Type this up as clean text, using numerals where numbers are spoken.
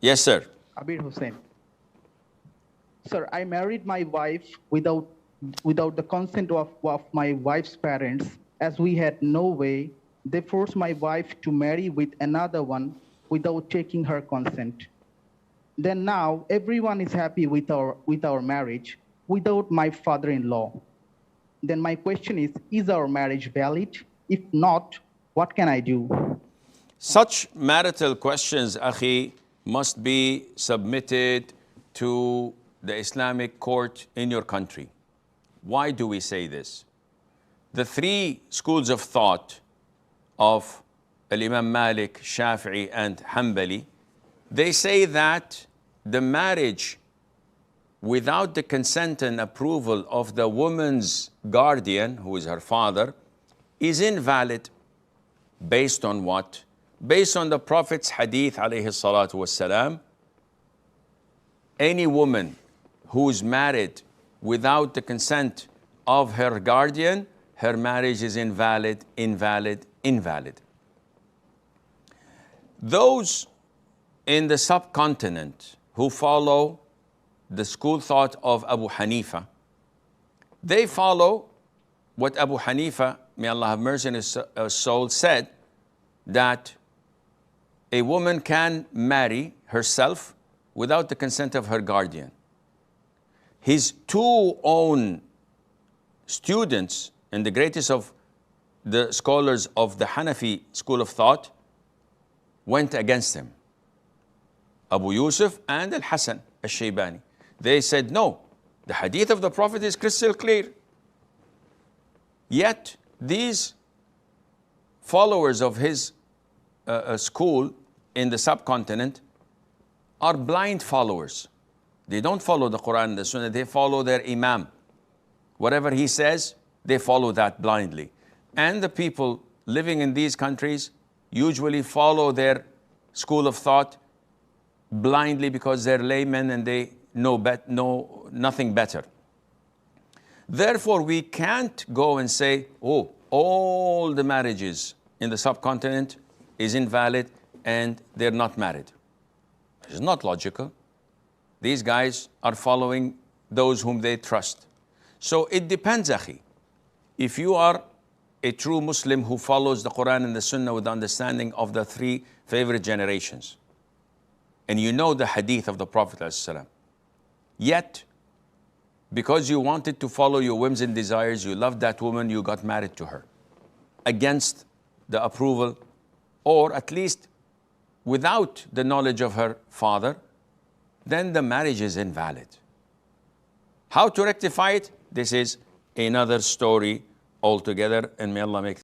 Yes, sir. Abir Hussain. Sir, I married my wife without the consent of my wife's parents, as we had no way. They forced my wife to marry with another one without taking her consent. Then now everyone is happy with our marriage without my father-in-law. Then my question is our marriage valid? If not, what can I do? Such marital questions, akhi, must be submitted to the Islamic court in your country. Why do we say this? The three schools of thought of Imam Malik, Shafi'i, and Hanbali, they say that the marriage without the consent and approval of the woman's guardian, who is her father, is invalid. Based on what? Based on the Prophet's hadith, alayhi salatu wassalam, any woman who is married without the consent of her guardian, her marriage is invalid, invalid, invalid. Those in the subcontinent who follow the school thought of Abu Hanifa, they follow what Abu Hanifa, may Allah have mercy on his soul, said, that a woman can marry herself without the consent of her guardian. His two own students, and the greatest of the scholars of the Hanafi school of thought, went against him. Abu Yusuf and Al-Hasan Al-Shaybani. They said, no, the hadith of the Prophet is crystal clear. Yet, these followers of his school in the subcontinent are blind followers. They don't follow the Qur'an and the Sunnah, they follow their Imam. Whatever he says, they follow that blindly. And the people living in these countries usually follow their school of thought blindly because they're laymen and they know nothing better. Therefore, we can't go and say, oh, all the marriages in the subcontinent is invalid and they're not married. It's not logical. These guys are following those whom they trust. So it depends, akhi. If you are a true Muslim who follows the Quran and the Sunnah with understanding of the three favorite generations, and you know the hadith of the Prophet ﷺ, yet because you wanted to follow your whims and desires, you loved that woman, you got married to her against the approval, or at least without the knowledge of her father, then the marriage is invalid. How to rectify it? This is another story altogether, and may Allah make